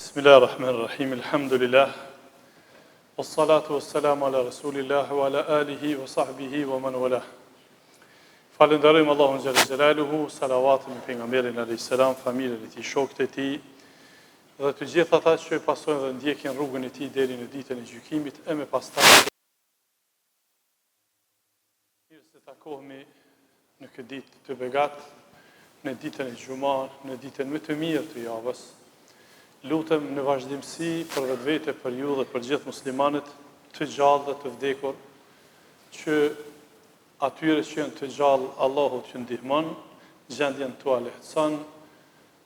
Bismillahirrahmanirrahim, alhamdulillah, wassalatu wassalamu ala rasulillah, wa ala alihi, wa sahbihi, wa man wala. Falenderojmë Allahun xhalla xhelaluhu, salavatin e pejgamberit alayhis salam, familjen e tij, shokët e tij, dhe të gjithë ata që pasojnë dhe ndjekin rrugën e tij deri në ditën e gjykimit, e me pastaj mirë se takohemi në këtë ditë të begatë, në ditën e Xumah, në ditën më të mirë të javës. Lutem në vazhdimsi për vetvete, për ju dhe për gjithë muslimanët të gjallë dhe të vdekur, që atyre që janë të gjallë Allahu t'ju ndihmon, gjendjen t'u lehtëson,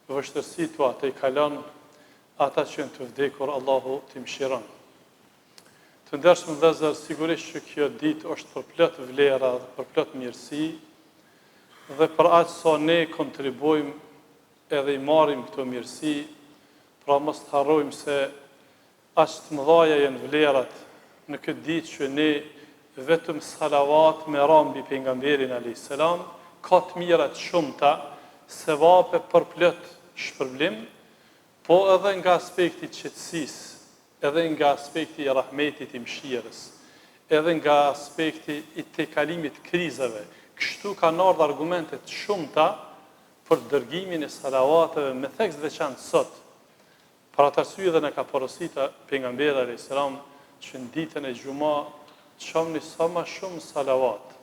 vështirësitë t'u i kalon, ata që janë të vdekur Allahu t'i mëshiron. Të ndershëm vëllezër, sigurisht që kjo ditë është për plot vlera dhe për plot mirësi, dhe për aq sa ne kontribuojmë edhe i marrim këto mirësi, pra mos të harrojmë se aq të mëdha janë vlerat në këtë ditë që ne vetëm salavat me rambi pejgamberin alayhis salam, ka të mira të shumta, sevape për plot shpërblim, po edhe nga aspekti i qetësisë, edhe nga aspekti i rahmetit, i mëshirës, edhe nga aspekti i tejkalimit krizave. Kështu kanë ardhur argumente të shumta për dërgimin e salavateve me theks veçantë sot. Për atë arsye dhe në ka porosita pejgamberi alayhis salam që në ditën e Xumah çoni sa më shumë salavat.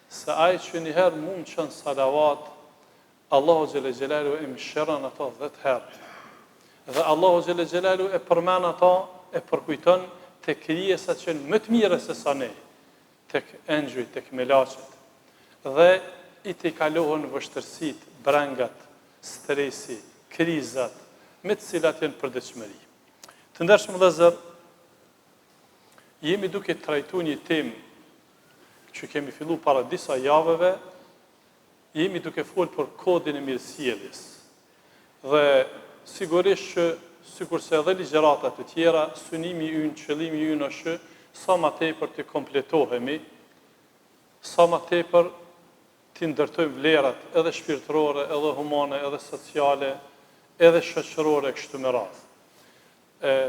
Se ai që njëherë mund të çon salavat, Allahu xhelle xhelalu e mëshiron ato 10 herë. Dhe Allahu xhelle xhelalu e përmend ato, e përkujton tek krijesat që janë më të mira se sa ne, tek engjëjt, tek melaçet. Dhe i të kalohen vështërsitë, brangat, stresi, krizat, me të cilat janë përditshmëri. Të ndershëm vëllezër, jemi duke trajtuar një temë që kemi filluar para disa javëve, jemi duke folur për kodin e mirësjelljes. Dhe sigurisht që sikurse edhe ligjërata të tjera, synimi ynë, qëllimi ynë është sa më tepër të kompletohemi, sa më tepër të ndërtojmë vlerat edhe shpirtërore, edhe humane, edhe sociale, edhe shoqërore kështu me radhë.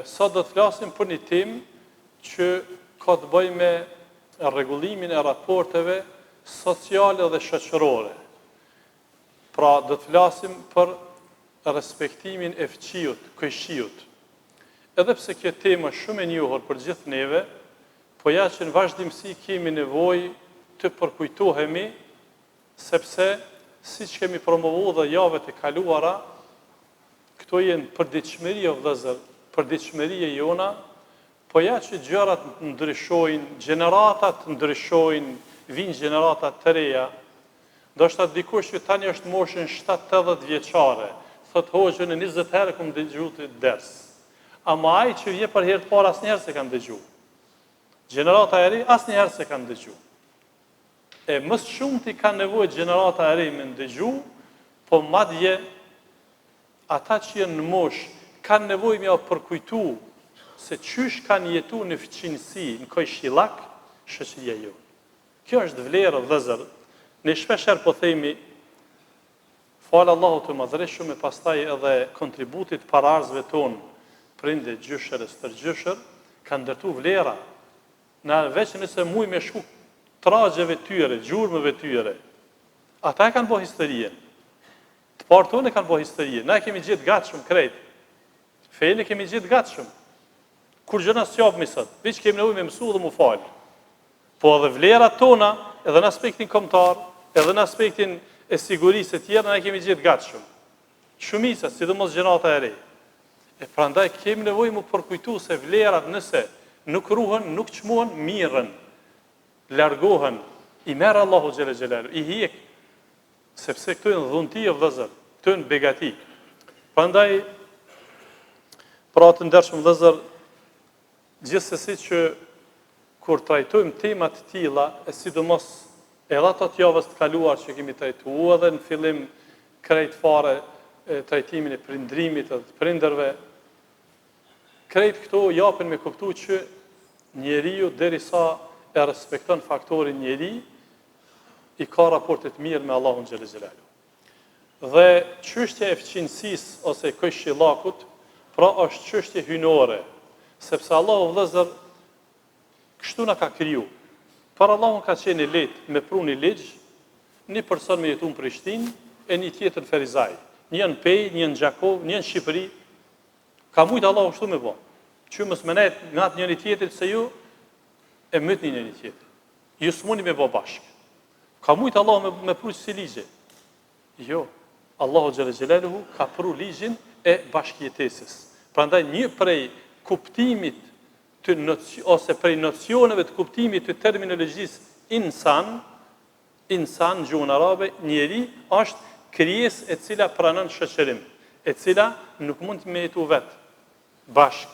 Sot do të flasim për një temë që ka të bëjë me rregullimin e raporteve sociale dhe shoqërore. Pra do të flasim për respektimin e fëmijët, këqijut. Edhe pse kjo temë është shumë e njohur për gjithë neve, po ja që në vazhdimsi kemi nevojë të përkujtohemi, sepse siç kemi promovuar dhe javët e kaluara, këto janë përditshmëri o vëllezër, përditshmëria jona, po ja që gjërat ndryshojnë, gjeneratat ndryshojnë, vinë gjeneratat të reja. Ndoshta dikush që tani është moshën 7-80 vjeçare, thot hoxhën e 20 herë kam dëgjuar të ders. Ama ai që vjen për herë të parë asnjëherë s'e kanë dëgjuar. Gjenerata e re asnjëherë s'e kanë dëgjuar. E më shumti kanë nevojë gjenerata e re me ndëgju, po madje ata që janë në moshë kanë nevojë me përkujtu se çysh kanë jetuar në fëmijësi, në kojshillak, shoqëria jonë. Kjo është vlerë vëllezër. Ne shpeshherë po themi fal Allahut të madhreshëm e pastaj edhe kontributit pararzëve tonë, prindë, gjyshërës, tërgjyshër, kanë ndërtu vlera. Na veç nëse muj me shku tragjeve tyre, gjurmëve tyre, ata kanë bo historie. Të parë tonë kanë bo historie. Na kemi gjithë gatshëm krejt. Fejnë kemi gjithë gatshëm. Kur gjëna s'japë misët, veç kemi nevojë me mësu dhe mu falë. Po edhe vlerat tona, edhe në aspektin kombëtar, edhe në aspektin e sigurisë e tjera, na kemi gjithë gatshëm. Shumica, sidomos gjenerata e re. E prandaj kemi nevojë mu përkujtu se vlerat nëse nuk ruhen, nuk çmuan, mirën, largohen, i merr Allahu xhelle xhelalu, i hiq, sepse këto janë dhunti e vëllezër, këto janë begati. Prandaj, pra të ndershëm vëllezër, gjithsesi që kur trajtojmë tema të tilla, e sidomos edhe ato të javës të kaluar që kemi trajtuar edhe në fillim krejt fare trajtimin e prindrimit dhe të prindërve, krejt këto japin me kuptu që njeriu derisa e respekton faktorin njeri, i ka raportet mirë me Allahun xhelle xhelalu. Dhe çështja e fëmijësisë ose këshillakut, Pra është çështje hyjnore, sepse Allahu vëllezër kështu na ka kriju. Për Allahun ka qenë lehtë me pruni ligj, një person me jetu në Prishtinë e një tjetër në Ferizaj, një në Pej, një në Gjakov, një në Shqipëri. Ka mujtë Allahu kështu me bë. Që mos më net nga njëri tjetrit se ju e mytni njëri tjetrin. Ju s'muni me bë bashkë. Ka mujtë Allahu me pru si ligje. Jo, Allahu xhalla xhelaluhu ka pru ligjin e bashkëjetesës. Prandaj një prej kuptimit ose prej nocioneve të kuptimit të terminologjisë insan në gjuhën arabe, njeri është krijesë e cila pranon shoqërim, e cila nuk mund të jetu vetë, bashkë.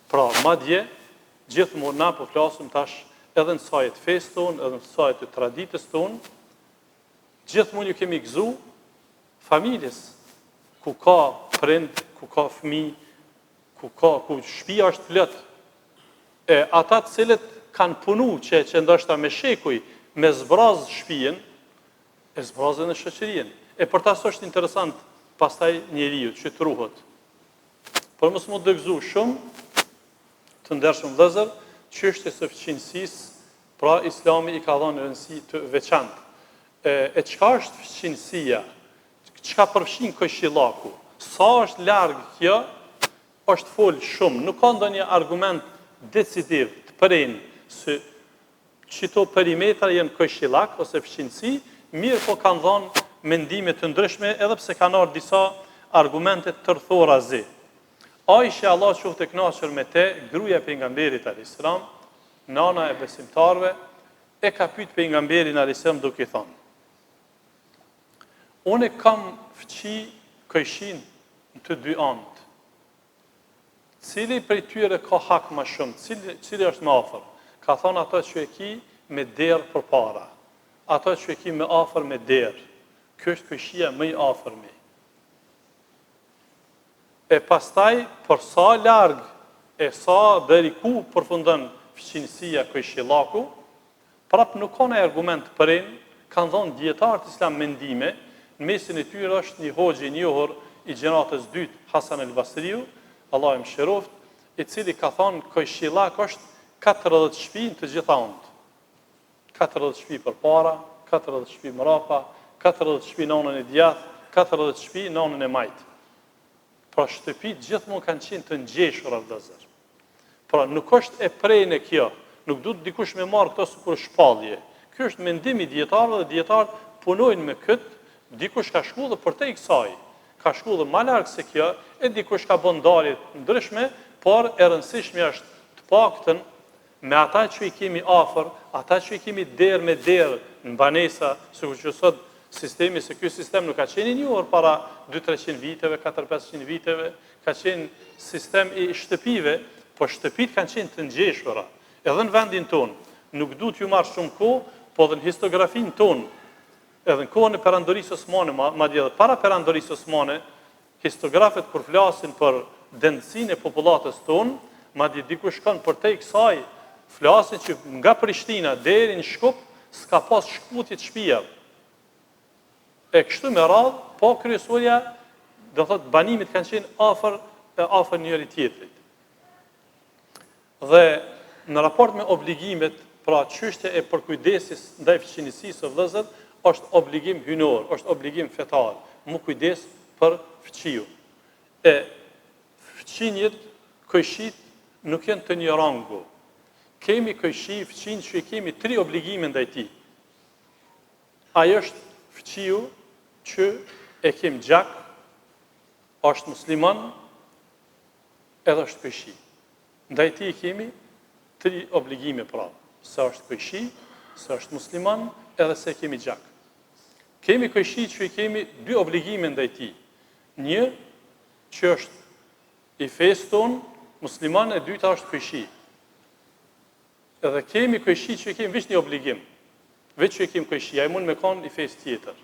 Pra, madje, gjithmonë na po flasim tash edhe në saj të fesë tonë, edhe në saj të traditës tonë, gjithmonë ju kemi gëzu familjes, ku ka prind, ku ka fëmijë, ku shtëpia është plot. E ata të cilët kanë punu që ndoshta me shekuj, me zbraz shtëpinë, e zbrazën e shoqërinë. E për ta është interesant pastaj njeriu që të ruhet. Por mos më dëgzu shumë, të ndershëm vëllezër, çështjes së fëqinjësisë, pra Islami i ka dhënë rëndësi të veçantë. E çka është fëqinjësia? Çka përfshin këshillaku? Sa është larg kjo? Është fol shumë, nuk ka ndonjë argument decisiv të përren se çito perimetra janë këshillak ose fëqinjësi, mirë po kanë dhënë mendime të ndryshme edhe pse kanë ardhur disa argumente të rthorazi. Aisha, Allah qoftë e kënaqur me te, gruaja e pejgamberit alayhis salam, nana e besimtarëve, e ka pyet pejgamberin alayhis salam duke thënë: unë kam fëqi këjshin në të dy anët. Cili prej tyre ka hak më shumë, cili është më afër? Ka thonë ato që e ki me derë për para, ato që e ki me afër me derë. Kjo është këjshia më i afër me. E pastaj, për sa larg e sa deri ku përfundon fëqinjësia këshillaku, prap nuk ka në argument përren, kanë dhënë dietarët islam mendime, në mesin e tyre është një hoxhi i njohur i gjenatës dytë, Hasan el-Basriu, Allah e mëshiroft, i cili ka thonë këshillak është 40 shtëpi të gjitha anët. 40 shtëpi për para, 40 shtëpi mrapa, 40 shtëpi në anën e djathtë, 40 shtëpi në anën e majtë. Pra shtëpit gjithmonë kanë qenë të ngjeshura vëllezër. Pra nuk është e prejnë kjo, nuk duhet dikush me marrë këto sikur shpallje. Ky është mendimi i dietarëve dhe dietarët punojnë me këtë, dikush ka shkuar për te i kësaj, ka shkuar më larg se kjo, e dikush ka bën ndarje ndryshme, por e rëndësishme është të paktën me ata që i kemi afër, ata që i kemi derë me derë në banesa, sikur që sot sistemi, se ky sistem nuk ka qenë i njohur para 200-300 viteve, 400-500 viteve, ka qenë sistem i shtëpive, po shtëpit kanë qenë të ngjeshura. Edhe në vendin tonë, nuk duhet ju marrë shumë kohë, po edhe në historiografinë tonë, edhe në kohën e perandorisë osmane, madje edhe para perandorisë osmane, historiografët kur flasin për dendësinë e popullatës tonë, madje dikush kanë për te i kësaj, flasin që nga Prishtina deri në Shkup s'ka pas shkputje të shtëpive. E kështu me radhë, po kryesorja, do thotë banimit kanë qenë afër njëri tjetrit. Dhe në raport me obligimet, pra çështja e përkujdesis ndaj fëqinjësisë së vëllezër, është obligim hyjnor, është obligim fetar, mu kujdes për fëqiu. E fëqinjët, këjshit, nuk janë të një rangu. Kemi këjshi, fëqinjë që i kemi 3 obligime ndaj tij. Ajo është fëqiu që e kem gjak, është musliman, edhe është këjshi. Ndaj tij kemi 3 obligime pra, se është këjshi, se është musliman, edhe se kemi gjak. Kemi këjshi që i kemi 2 obligime ndaj tij. Një, që është i fesë tonë, musliman, e dyta është këjshi. Edhe kemi këjshi që i kemi veç një obligim, veç që i kemi këjshi, a i mund me kanë i fesë tjetër.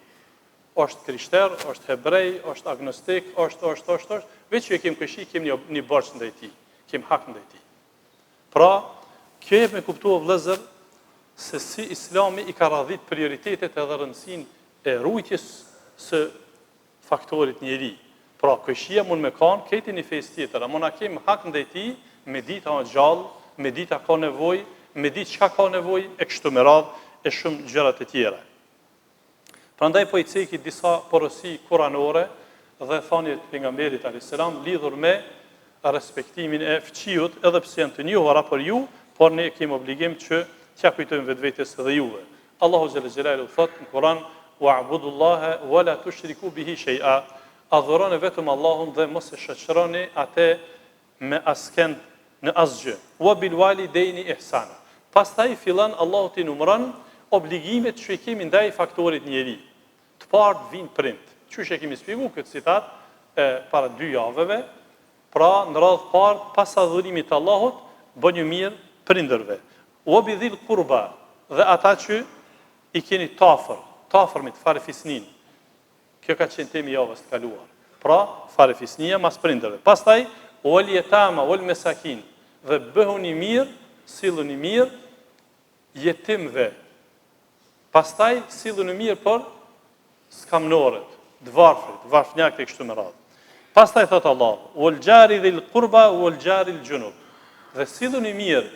Është krishter, është hebrej, është agnostik, është, veç që i kemi këjshi, kemi një borç ndaj tij, kemi hak ndaj tij. Pra, kjo e me kuptua vëllezër, se si Islami i ka radhit prioritetet edhe rëndësinë e rujtjes së faktorit njeri. Pra, këshia mund me kanë, këti një fejs tjetër, a na kemë hak ndaj tij, me ditë a gjallë, me ditë a ka nevojë, me ditë çka ka nevojë, e kështu me radhë, e shumë gjërat e tjera. Prandaj po I ceki disa porosi kuranore dhe thëniet e pejgamberit alayhis salam lidhur me respektimin e fëmijët, edhe pse janë të njohura për ju, por ne kemi obligim që t'ja kujtojmë vetvetes edhe juve. Allahu xhalla xhelalu thot në Kur'an: "Wa'budullaha wa la tushriku bihi shay'a." Adhuroni vetëm Allahun dhe mos e shoqëroni atë me askënd në asgjë. "Wa bil walidaini ihsana." Pastaj fillon Allahu t'i numëron obligimet që I kemi ndaj faktorit njeri. Të parë vijnë prind. Qysh e kemi shpjeguar këtë citat para 2 javëve, pra në radhë parë pas adhurimit të Allahut, bëni mirë prindërve. "Wa bidhil qurba", dhe ata që I keni tafërmit, farefisnin. Kjo ka qenë temi javës të kaluar. Pra, farefisnia mas prindërve. Pastaj, "wal yatama wal masakin", dhe bëhuni mirë, silluni mirë jetimve. Pastaj, silluni mirë për skamnorët, dvarfnjakët e kështu me radhë. Pastaj thot Allah: "wal jari dhil qurba wal jari al junub", dhe silluni mirë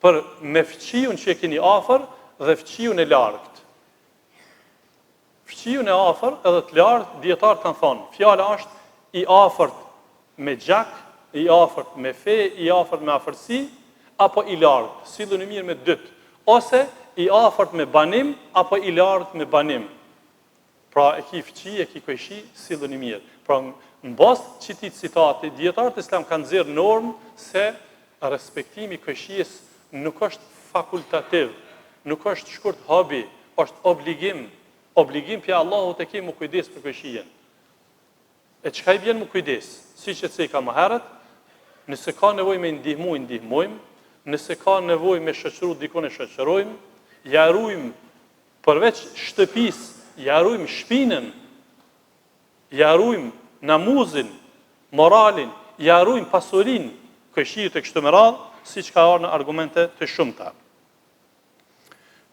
për me fëmijën që e keni afër dhe fëmijën e largët. Fëmijën e afër edhe të largët, dietar kanë thonë, fjala është I afërt me gjak, I afërt me fe, I afërt me afërsi, apo I largët. Silluni mirë me dytë, ose I afërt me banim, apo I largët me banim. Pra, e ki fëqi, e ki kojshi, silluni mirë. Pra, në bazë çitit citati, dietarët Islam kanë nxjerrë normë se respektimi kojshies nuk është fakultativ, nuk është shkurt hobi, është obligim. Obligim pja Allahut e kemi më kujdes për kojshien. E çka I vjen më kujdes? Siç e thëka më herët, nëse ka nevojë me ndihmojmë, nëse ka nevojë me shoqëru dikon e shoqërojmë, ja ruajmë përveç shtëpisë, ja ruajmë shpinën, ja ruajmë namuzin, moralin, ja ruajmë pasurinë, kojshiut e kështu me radhë, siç ka ardhur në argumente të shumta.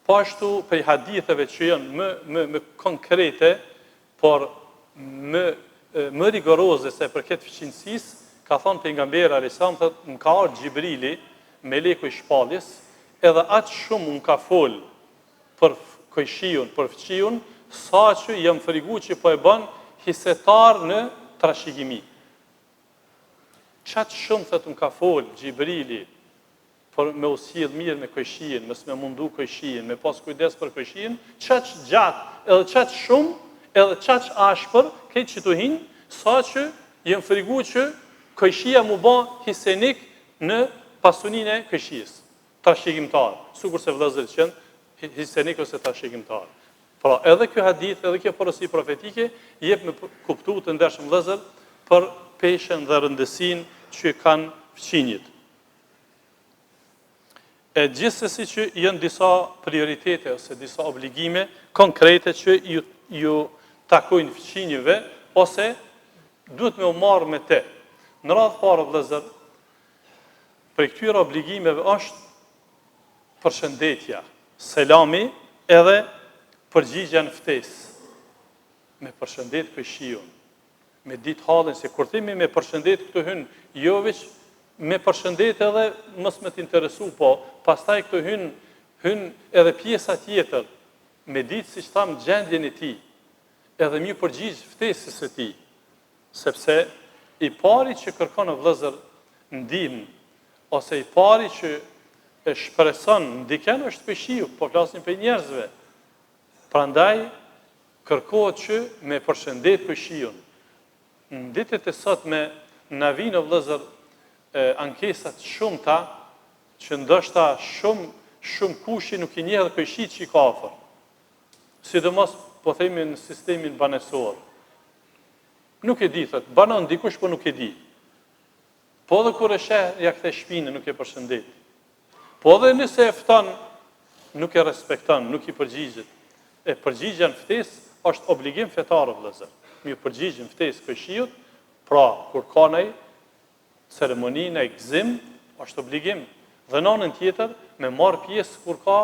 Po ashtu prej haditheve që janë më konkrete, por më rigoroze se për këtë fëqinësisë, ka thonë pejgamberi alayhis salam, thotë, më ka ardhur Xhibrili, meleku I shpalljes, edhe atë shumë më ka fol për kojshiun, për fëqiun, sa që jam frigu që po e bën hisetar në trashëgimi. Qatë shumë, thotë, më ka fol Xhibrili, për me usjell mirë me kojshien, mos me mundu kojshien, me pas kujdes për kojshien, çaq gjatë, edhe çaq shumë, edhe çaq ashpër, këtë që të hinë, sa që jem frigu që kojshia mu ba hisenik në pasuninë e kojshies, trashëgimtar, sikur se vëllezërit që janë hisenik ose trashëgimtar. Pra, edhe kjo hadith, edhe kjo porosi profetike, jep me kuptu të ndershëm vëllezër për peshën dhe rëndësinë që kanë fëqinjit. E gjithsesi që janë disa prioritete ose disa obligime konkrete që ju takojnë fëqinjëve, ose duhet me u marrë me te. Në radhë parë vëllezër, për këtyre obligimeve është përshëndetja, selami edhe përgjigja në ftesë. Me përshëndet kojshiun, me ditë hallin, se kur themi me përshëndet këtu hyn, jo veç me përshëndet edhe mos me t'interesu, po pastaj këtu hyn edhe pjesa tjetër, me ditë si që thamë gjendjen e ti, edhe mjë përgjigj ftesës e ti, sepse I pari që kërkon në vëllezër ndihmë, ose I pari që e shpreson ndiken është kojshiu, po flasim për njerëzve. Prandaj kërkohet që me përshëndet kojshiun. Në ditët e sotme na vinë vëllezër ankesat shumëta që ndoshta shumë kushi nuk I njeh dhe kojshit që I ka afër. Sidomos po themi në sistemin banesor. Nuk e di, thotë, banon dikush po nuk e di. Po edhe kur e sheh ja kthe shpinën nuk e përshëndet. Po edhe nëse e fton nuk e respekton, nuk I përgjigjet. E përgjigja në ftesë është obligim fetar vëllezër. Mi përgjigjen në ftesë kojshiut, pra kur ka ndaj ceremoni në gëzim, është obligim. Dhe në anën tjetër, me marë pjesë kur ka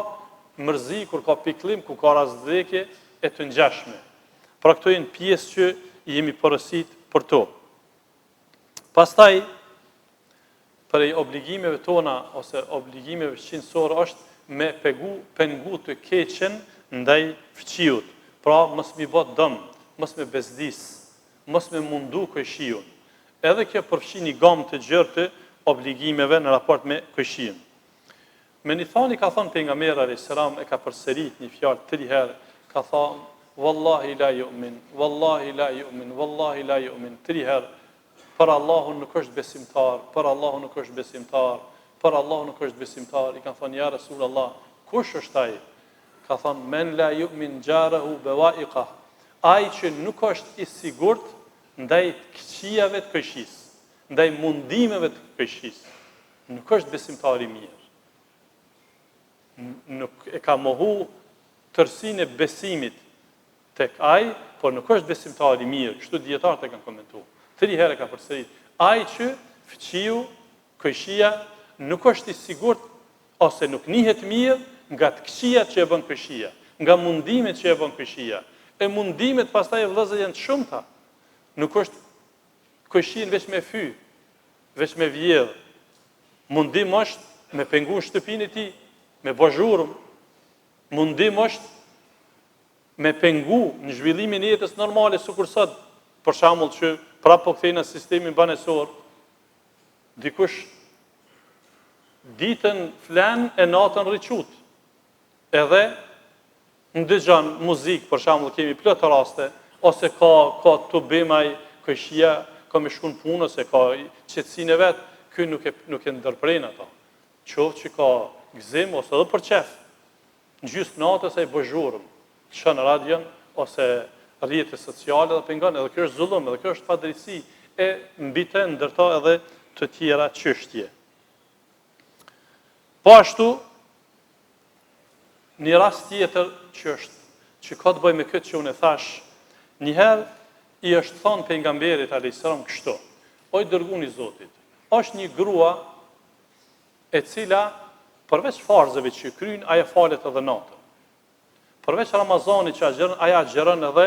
mërzi, kur ka piklim, kur ka rastvdekje e të ngjashme. Pra këto janë pjesë që jemi porositë për to. Pastaj, prej obligimeve tona, ose obligimeve shqinësore është me pengu të keqen ndaj fqiut. Pra, mos mi bot dëm, mos me bezdis, mos me mundu këshiun. Edhe kjo përfshi një gamë të gjërë të obligimeve në raport me këshiun. Me një thani ka thonë pejgamberi a.s. e ka përsërit një fjalë 3 herë, ka thonë, Wallahi la yu'min, Wallahi la yu'min, Wallahi la yu'min, 3 herë, për Allahun nuk është besimtar, për Allahun nuk është besimtar, për Allahun nuk është besimtar. I kanë thonë, ja Rasulullah, kush është ai? Ka thonë, men la yu'min jarahu bawa'iqah. Ai që nuk është i sigurt ndaj këqijave të këshisë, ndaj mundimeve të këshisë, nuk është besimtar i mirë. Nuk e ka mohu tërsinë e besimit tek ai, por nuk është besimtar i mirë. Kështu dietarët e kanë komentuar. 3 herë ka përsërit. Ai që fqiu, këshia, nuk është i sigurt ose nuk njihet mirë nga të këqijat që e bën këshia, nga mundimet që e bën këshia. E mundimet pastaj vëllezër janë të shumta. Nuk është këshin veç me fy, veç me vjedh. Mundim është me pengu në shtëpinë e tij, me bozhurëm. Mundim është me pengu në zhvillimin e jetës normale, sikur sot, për shembull që prapë po kthejnë në sistemin banesor, dikush ditën flan e natën rriqut. Edhe ndëgjon muzikë, për shembull kemi plot raste, ose ka të bimaj këshia, ka me shku në punë, ose ka qetësinë e vet, ky nuk e ndërpren ata. Qoftë që ka gëzim ose edhe për qef. Në gjysmë natës ai bozhurëm, shën radion ose rrjetet sociale dhe pengon, edhe kjo është zullum, edhe kjo është padrejtësi, e mbi të ndërto edhe të tjera çështje. Po ashtu, një rast tjetër që ka të bëjë me këtë që unë e thash, njëherë i është thonë pejgamberit a.s. kështu, o i dërguni Zotit, është një grua e cila, përveç farzëve që kryen, aja falet edhe natën. Përveç Ramazanit që aja agjeron edhe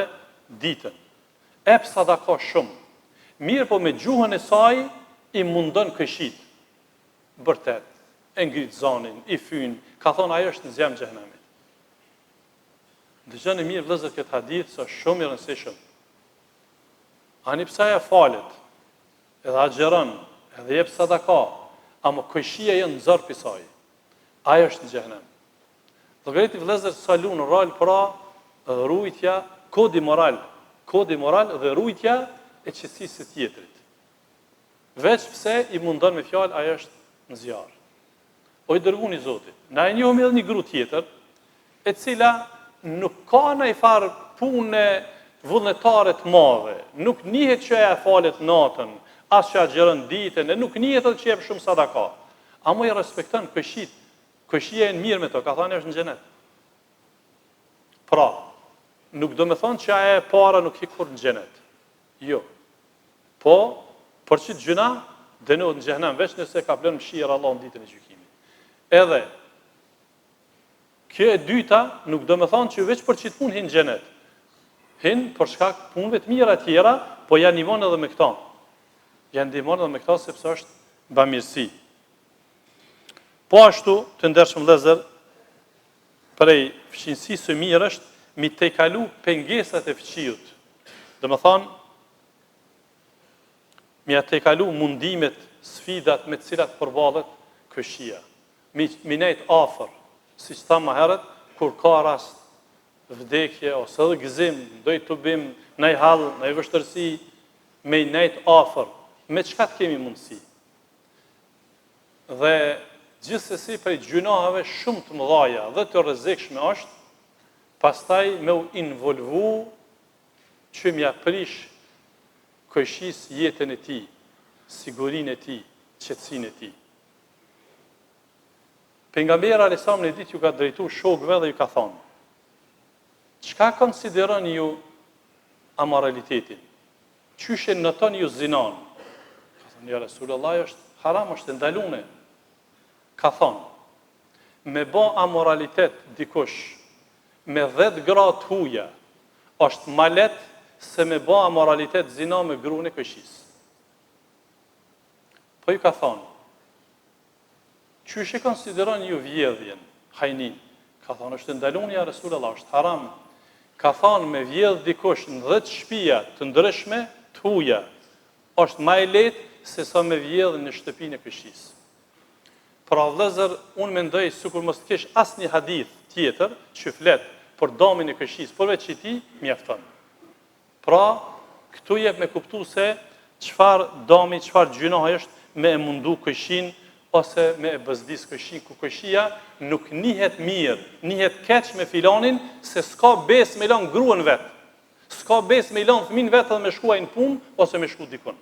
ditën. Ep sadaka shumë. Mirë po me gjuhën e saj i mundon këshit. Bërtet, e ngrit zanin, i fyn, ka thonë ajo është në zjem xhenemit. Dëgjoni mirë vëllezër këtë hadith, se është shumë i rëndësishëm. Ani pse aja falet, edhe agjeron, edhe jep sadaka, ama këshia janë nxorr pi saj. Ajo është në xhenem. Llogariti vëllezër salun rol pra rujtja, kodi moral dhe rujtja e qetësisë së tjetrit. Veç pse i mundon me fjalë ajo është në zjarr. O i dërguni Zotit. Na e njohim edhe një gru tjetër, e cila nuk ka ndaj farë punë vullnetare të madhe, nuk njihet që ajo falet natën, as që agjeron ditën, e nuk njihet edhe që jep shumë sadaka. Amo i respekton këshit. Këshia e në mirë me to, ka thënë është në xhenet. Pra, nuk do me thonë që aja e para nuk hikur në xhenet. Jo. Po, për që të gjuna, dënohet në xhenem, veç nëse ka blenë mëshirë Allah në ditën e gjykimit. Edhe, kjo e dyta, nuk do me thonë që veç për që të punë hinë në xhenet. Hinë për shkak punëve të mira tjera, po janë ndihmon edhe me këta. Janë ndihmon edhe me këta sepse është bamirësi. Po ashtu, të ndershëm vëllezër, prej fqinësisë së mirë është mi tejkalu pengesat e fqiut. Do të thonë, mi tejkalu mundimet, sfidat me të cilat përballet këshia. Mi nejt afër, siç thamë më herët, kur ka rast vdekje ose edhe gëzim, doj të bim në hall, në vështirësi, me nejt afër, me çka të kemi mundësi. Dhe gjithsesi prej gjunaheve shumë të mëdha dhe të rrezikshme është pastaj me u involvu që m'ja prish këshis jetën e tij, sigurinë e tij, qetësinë e tij. Pejgamberi a.s. në ditë ju ka drejtu shokëve dhe ju ka thonë: çka konsideroni ju amoralitetin? Qyshe noton ju zinan? Ka thonë, ja Resulullah, është haram, është ndaluar. Ka thonë, me bë amoralitet dikush me 10 gra të huaja, është ma let se me ba moralitet zina me gruan e këshis. Po ju ka thonë, qysh e konsideron ju vjedhjen, hajnin? Ka thonë, është ndalun ja Resulullah, është haram. Ka thonë, me vjedh dikush në 10 shtëpia të ndryshme, të huja, është ma e lehtë se sa me vjedh në shtëpinë e këshis. Pra vëllezër, unë mendoj sikur mos të kesh asnjë hadith tjetër që flet për damin e këshis, përveç që ti mjafton. Pra, këtu jep me kuptu se çfarë dami, çfarë gjinoha është me e mundu këshin, ose me e bëzdis këshin, ku këshia nuk njihet mirë, njihet keq me filanin, se s'ka bes me lan gruan vetë, s'ka bes me lan fëmin vetë dhe me shkuaj në punë, ose me shku dikun.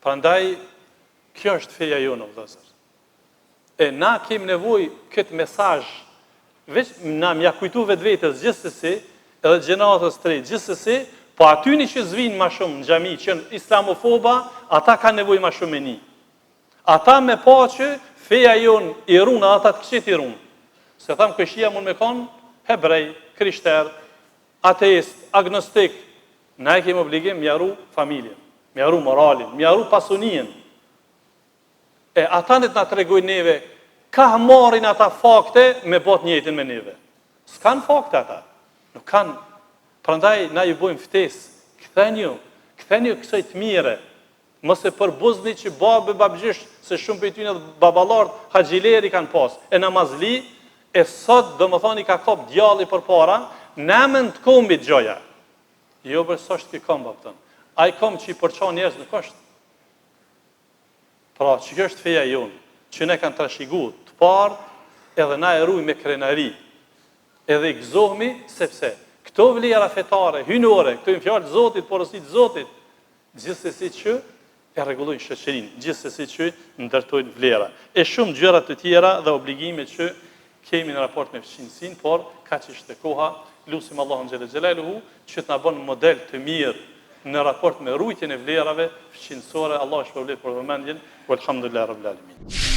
Prandaj, kjo është feja jonë, vëllezër. E na kemi nevojë këtë mesazh, veç na mja kujtu vetvetes gjithsesi, edhe gjeneratës të re gjithsesi, po atyni që zvinë ma shumë në xhami, që janë islamofoba, ata kanë nevojë ma shumë me ni. Ata me pa që feja jonë i runë, ata të këshit i runë. Se thamë këshia mund me konë hebrej, krishter, ateist, agnostik. Na e kemi obligim mjaru familjen, mjaru moralin, mjaru pasunien. E ata në të nga të regojnë neve, ka marrin ata fakte me bot njëtin me neve. S'kan fakte ata, nuk kanë. Prandaj na ju bojmë ftesë, këthenju kësoj të mire, mëse për buzni që babë babgjisht, se shumë për ty në babalart, haxhileri kanë pas, e namazli, e sot do më thoni ka kop djalli për para, namen të kombit gjoja. Jo për së është ki kom, bëpëtën. A i kom që i përqa njerëz nuk është. Pra, që kjo është feja jonë, që ne kanë trashigu të parë, edhe na e ruj me krenari, edhe i gëzohmi, sepse këto vlera fetare, hynore, këto i fjallë Zotit, porosit Zotit, gjithsesi që e rregullojnë shoqërinë, gjithsesi që ndërtojnë vlera. E shumë gjëra të tjera dhe obligime që kemi në raport me fëmijësinë, por kaq ishte koha. Lutim Allahun xhel xelaluhu që të na bën model të mirë në raport me rujtjen e vlerave fëmijësore. Allah shpërblet për vëmendjen. Walhamdulillah rabbil alamin.